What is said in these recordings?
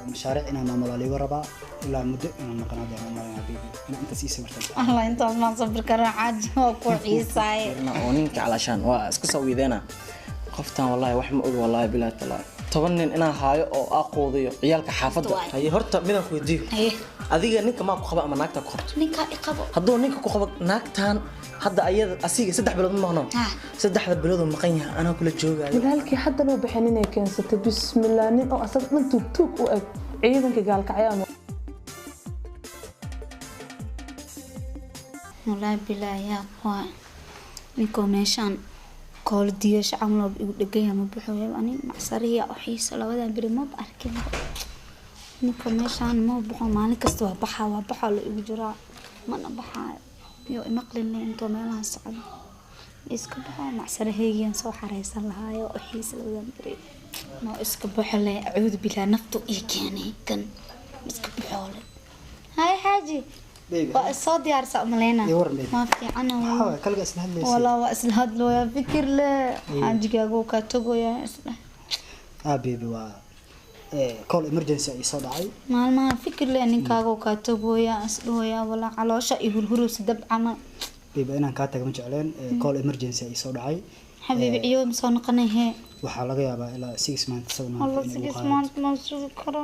مشاريع إنا نعمل لي وربا إلا مدة إنا نقنع ده ما بيبي أنا أنت سيسي مرتب الله أنت ما صبر كرا عاج وكويساي ونينك علشان واسكو سويدنا قفتان والله wax ma og wallahi bilaa talaa tobanin inaan haayo oo aqoodiyo ciyalka xaafada hay horta midaan ku weydiyo adiga ninka ma ku qaba ama naagta ku qabto ninka i qabo haduu ninka ku qabo naagtan hadda ayada asiga 3 bilood ma maqno 3 bilood oo maqan yahay ana kula joogaayo walaalkii hadda loo bixin inay keensatay bismillaah nin oo asag dhan tuug u eg ciidanka gaalka cayaamo والله بالله يا أخوان نكون ماشان كل ديش عملوا بدقيقة ما بحوي يعني معصرية أحيس لو هذا بري ما بأركن نكون ماشان ما بحو ما نكستوا بحا لإجراء ما نبحا يو مقلن لي أنتو ميلها صعب إسكو بحو معصرية هي نسو حريص الله يو أحيس لو هذا بري ما إسكو بحو لي أعوذ بالله نفطو إيكاني كان إسكو بحو لي هاي حاجي الصوت يعرس أملينا ما في أنا كل جالس نهدل والله وأسل هدلو يا فكر له حاجة جاكو كاتوجو يا أسله بيبي كول إمرجنسي أي صداعي ما فكر له إنك جاكو كاتوجو يا أسله يا ولا على شيء الهروس دب عمل بيبي أنا كاتك مجعلين كول إمرجنسي أي صداعي حبيبي عيون صانقنا هي waxaa laga yaabaa ilaa 6 months 7 months والله 6 months ما شكرا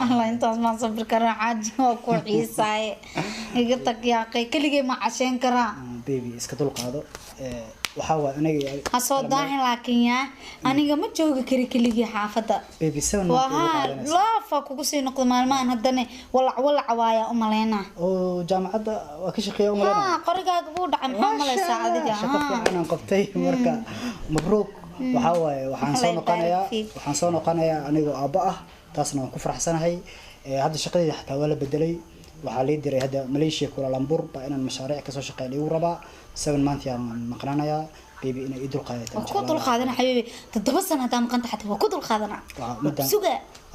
الله أنت ما صبر كرا عاج وكويساي يقطك يا أخي كل جي ما عشان كرا بيبي إسكتول قاضو waxaa aniga asoo daahin laakiin ya aniga ma jooga kari kaliya xaafada baby 7 waa laafa kugu sii noqdo maalmahan hadana walac waaya u maleena oo jaamacada waa ka shaqeeyaa u maleena qorigaaga buu dhacay maxaa malaysaa adiga aan qabtay marka mabruuk waxa waaye waxaan soo noqonayaa anigoo aabba ah taasna waan ku faraxsanahay hadda shaqadii xataa waa la bedelay waxaa la diray hadda Malaysia Kuala Lumpur baa inaan mashaariic ka soo shaqeeyo rabaa 7 months yaan maqnaanaya baby inay idul qaadato ku dul qaadana xabiibi 7 sano hadaan maqanta xataa waa ku dul qaadana suga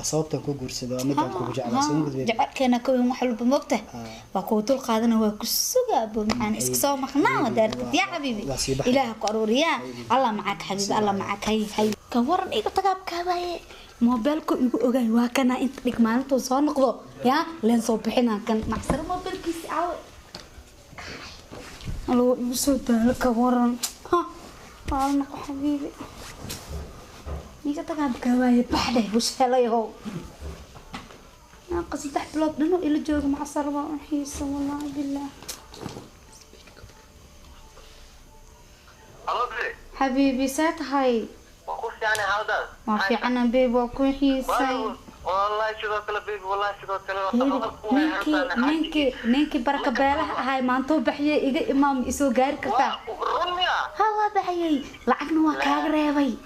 sababtan ku guursado midaan ku jeclaasay gudbay jacaylkeena ka weyn wax walba moogta waa ku dul qaadana waa ku suga buu macaan iska soo maqnaa daartid ya xabiibi ilaaha ku arooriya allah macak xabiibi allah macak hay ka waran iga tagaabkaabaye موبايلكو igu ogaay waa kana inta dhig maalinta soo noqdo ya leen soo bixina kan macsar mobilkiisa aaw alo igu soo daal ka waran ha qalna xabiibi niga tagaab ka waay baxday washalayo qasi tax blood dhanoo ila jooga macsar waa xiisa wallahi billah حبيبي سات هاي وقفت يعني هذا ما في عنا بيب وكل حيساي والله شذا كلا بيب والله شذا كلا نينكي بركة باله هاي ما انتو بحيي إيجا إمام إسو غير كتا رميا هوا بحيي لعقنا وكاغ ريبي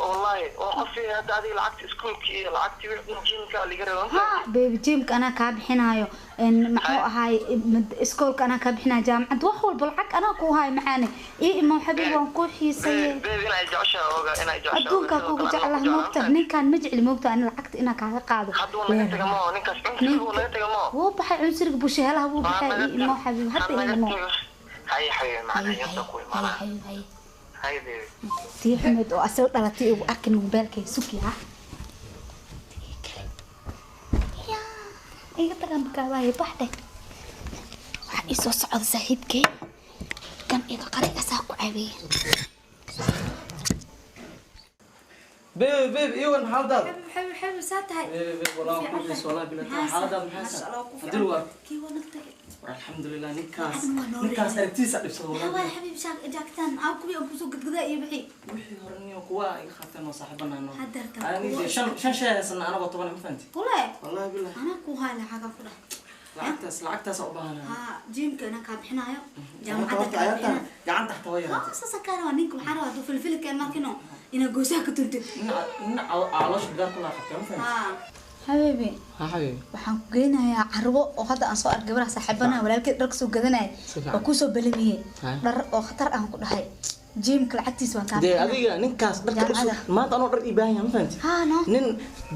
والله وقفت هذا لعقت سكولكي لعقت جيمك اللي قريبا ها بيبي جيمك أنا كابحنايو إن محو هاي سكولك أنا كابحنا جامعة وحول بالحق أنا كو هاي معاني إيه إمام حبيبي وانكو حيساي بيبي أنا جعشة أنا جعشة أدونك أكو جعله موقته نين كان مجعل موقته أنا لعقت إنا كاغ قادو هو بحي عنسرق بوشيهلها هو بحي إمام حبيبي حتى إمام هاي حبيبي معنا ينتقوي معنا هاي بيبي تي حمد oo asoo dhalatay oo arkin mobilkay sukiya ya iga tagan bakaaway baxday waxa isoo socod saaxiibkay kan iga qariga saa ku caawiyay بيب ايوه حاضر حبيبي ساتhay بيب والله كويس والله بالله حاضر محسن دلوقتي كي ونقتك الحمد لله نكاس ارتيس ادبسو والله حبيبي جاكتان او كبي او كسو قدقدا iyo bixi wixii horniyo kuwa iga khaftan oo saaxiibana no hadarta ani shan shaysan ana wato bana mafanti والله بالله انا ku haala xaga ku dhax lacagtaas u baahan ha jimka ana ka bixinayo jaamacada gacanta xataa way yaraatay sasa kaaro ninka waxaan rabaa filfilkan markino ina goosaha ka tuntid علاش بدار كلها خطيره حبيبي ها حبيبي waxaan ku geenayaa carwo oo hadda aan soo argay gabar saaxiibana walaalkay dhar soo gadanay oo ku soo balamiye dhar oo khatar ah ku dhahay جيم كلعتيس وكان dee adiga ninkaas dharka cusub maanta anoo dhar ii baahan yahay ma fahanti ها نو nin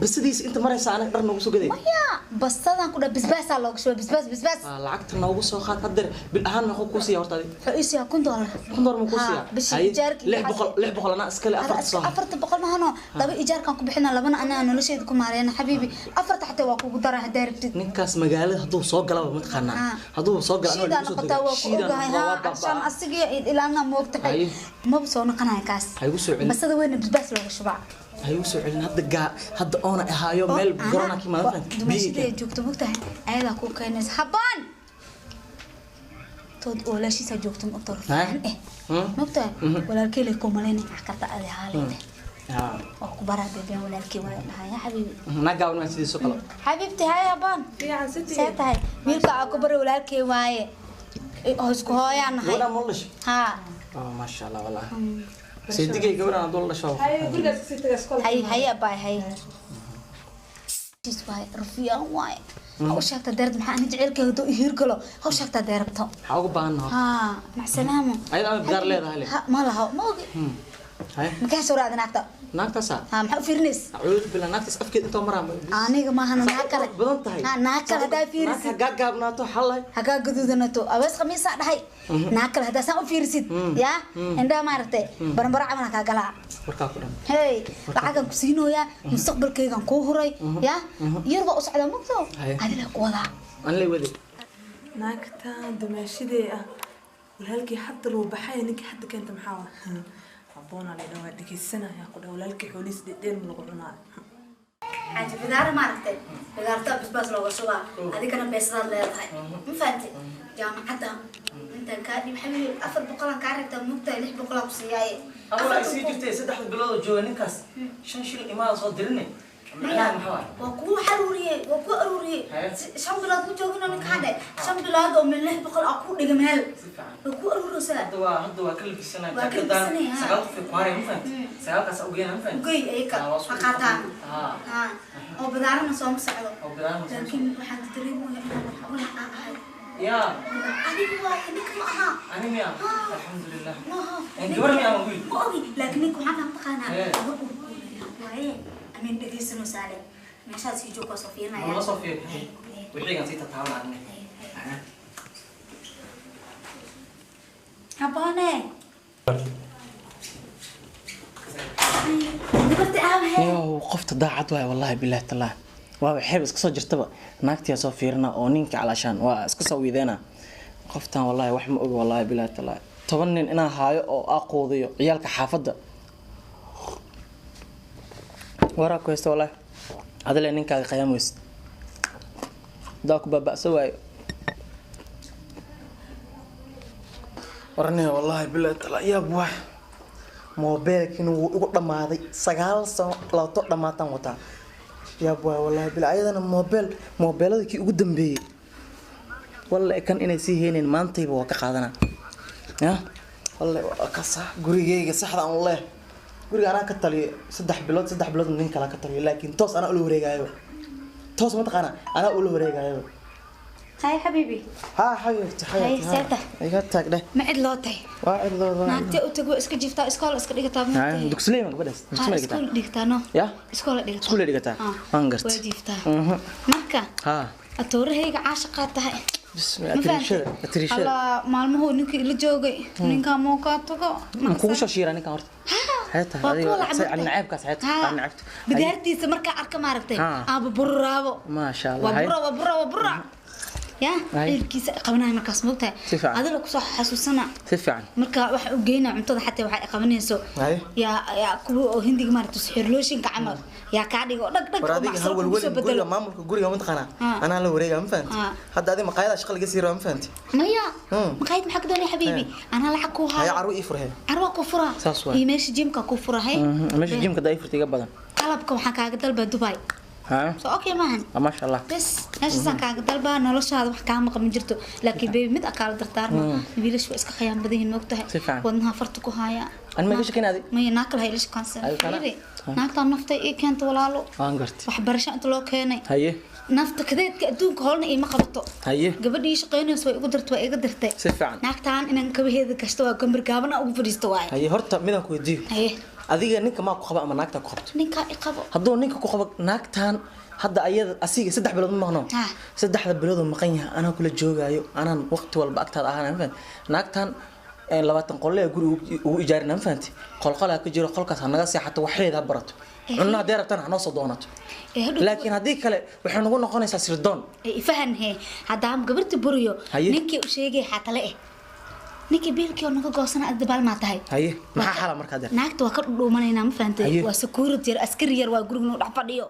basadiis inta maraysa anaga dhar noogu soo gaday يا بس صدق كنا بس لوك شوي بس lacagta noogu soo qaad hadeer bil ahaan maxuu ku siiyaa horta adiga رئيسي كن دولار kun door ma ku siiyaa بس إيجارك 600 ana iskale afar soo أفرت بقول ما هنا طب إيجار كان كبحنا لبنا أنا نلشيد كمارينا حبيبي أفرت حتى واقو قدرة هداربتي ninkaas magaalada haduu soo galaba ma taqaanaa haduu soo galo شيدا نقطة وقوقها ها عشان أسيقي إلى أنا موقتها ما بصونا قناة كاس haygu soo celin بس هذا وين بس لو شبع haygu soo celin hadda oona ahaayo meel gorona ki ma fahanti دمشقي جوكت موقتها أيضا كو كاينس حبان تود ولا شيء سجوكت مقطر إيه موقتها ولا الكيل كومالين حكرت على حالي وكبرها بيبين ولا الكيل ولا يا حبيبي naga wana sidii soo kala حبيبتي هاي يا بان سيتها ويلك أكبر ولا الكيل واي هسكو هاي أنا هاي wala molash ها ma sha Allah wala seedigay gabadhan adoo la shaqo هاي باي هاي واي رفيع واي هو شاكتا دارد maxaa ani jecelka hado hirgalo هو شاكتا daarabto waxa ugu baahanaa ها مع السلامة ayada ama gaar leedahay le ما لها ما اوغي hay ما كان سوراد ناقتا naagtaasa ها maxaa fiirnis acuud bila naagtaas afkeed inta maraan aniga ma hana naakale badan tahay ha naakale hada fiirnis naagta gaagaabnaato xalay haga gadudanato abees khamiisa dhahay naakale hada saan u fiirsid ya inda maartay barambara camal ka galaa marka ku dhan hey lacagan ku siinooya mustaqbalkaygan ku huray ya yarba u socda mugto adila ku wada aan lay wadi naagta dumaashidee ah walaalkii hadda loo baxay ninkii hadda keenta maxaa waa aboona la dhawa dhigeysanaya ku dhaw walaalkii xooliis dhedheel ma lagu cunaa حاجة بدار ما رتب بدار طب بس لو شوا هذيك أنا بس هذا لا هاي مفهمتي جامعة أنت كادي بحبي أفر بقولان كارك تم نقطة ليش بقولان بسياي awal ay sii jirtay 3 bilood jooga ninkaas 5 shil imaada soo dirinay وكو حروري وكو أروري شن بلاد وجوهنا نكحده شن بلاد ومن له بقول أكو دجمال وكو أروري سلا hadda waa kala bisana jakadan sagaal fi qaari ma fahant sagaalkaas ugu yeelan fahant وقي أيك حقاتان ها أو بدارنا صوم سعد لكن واحد تدريب ولا يا أنا واحد نك معها أنا ميا الحمد لله ما ها أنت ورا ميا مقول ما أبي لكنك وحنا متقنا وعين أمين دقيس نسالم مش هذا يجوك صفينا والله صفية وحين نسيت أتعامل عنك أبانة نبت أوه يو قفت ضاعت والله بالله تالله waa xeeb iska soo jirtaba naagtiya soo fiirna oo ninka calashaan waa iska soo wiideena qoftan wallahi wax ma og wallahi bilaa talaa 10 nin inaa haayo oo aqoodiyo ciyaalka xaafada wara ku haysto wallahi adale ninka qiyam weys daak baba saway warne wallahi bilaa talaa ya buux mobilkin uu igu dhamaaday 9 sano laato dhamaatan wata يا بوا والله بالعيادة موبيلة كي قدام بي والله كان إني سيهين ما أنتي بوا كقادنا يا والله كصح قريجي صح والله قريجي أنا كتلي سدح بلاد من كلا كتلي لكن توس أنا أقول وريجا أيوه توس ما تقنا أنا أقول وريجا أيوه هاي حبيبي ها حبيبتي هاي سيدة أيوة ده معد لوتي واعد لوتي نانتي أتقول إسك جفتا إسكول إسك ديكتا ها دك سليم بدس إسكول ديكتا نو يا إسكول ديكتا إسكول ديكتا أنقرت وجفتا مركا ها أتوري هيك عاشقات هاي بسم الله أتريشة الله مالمه نك اللي جوجي نك موقعتك مكوش شيرا نك أرد حياتها هذه عن نعيب كاس حياتها عن نعيبت بدارتي سمرك أرك ماركتي أبو برابو ما شاء الله وبرا يا الكيس قبناها مركز موقتها هذا لو كسر حسوسنا تفعل مركا واحد وجينا عمتنا حتى واحد قبنيسو يا كلو هندي مارتو سحرلوشين كعمل يا كعدي دق وراديك هو الولد قول له مامك قول له متقنا انا له وريقه ما فهمت حتى هذه مقايضه شغل قصيره ما فهمت ميا مقايض محك دوني حبيبي انا لحقوها هي عرو يفرها عرو كفرها هي ماشي جيمكا كفرها هي ماشي جيمكا دا يفرتي قبل قلبك waxaan kaaga dalba Dubai ها so okay maahan ما شاء الله بس meeshaan kaaga dalbaa noloshaada wax ka maqan jirto laakiin baby mid akaal dardaarma wiilashu waa iska khayaan badan moogtahay wadnaha farta ku haya an ma gashkinaadi ma naakal haylish kansan naagta naftay ee keento walaalo waan gartay wax barasho inta loo keenay haye nafta kadeedka adduunka holna ima qabato haye gabadhii shaqeynayso way ugu dartay waa iga dartay si fiican naagtaan inaan kabaheeda gashto waa gambar gaabana ugu fadhiisto waay haye horta midaan ku weydiiyo haye adiga ninka ma ku qaba ama naagta ku qabto ninka i qabo hadduu ninka ku qabo naagtaan hadda ayada asiga 3 bilood ma maqno 3 bilood oo maqan yahay anaa kula joogaayo anaan waqti walba agtaada ahaan naagtaan 20 qol ee guri ugu ijaarinaan fahanti qolqolaa ka jiro qolkaas naga seexato waxeeda barato cunna deertan hanoo soo doonato laakiin hadii kale waxay nagu noqonaysaa sirdoon fahan he hadaan gabarti buriyo ninkii u sheegay xatale ninkii biilkii oo naga goosana adbaal ma tahay haye maxaa xala markaa naagta waa ka dhuumanayna ma fahantay waa security askari yar waa guriga noo dhax fadhiyo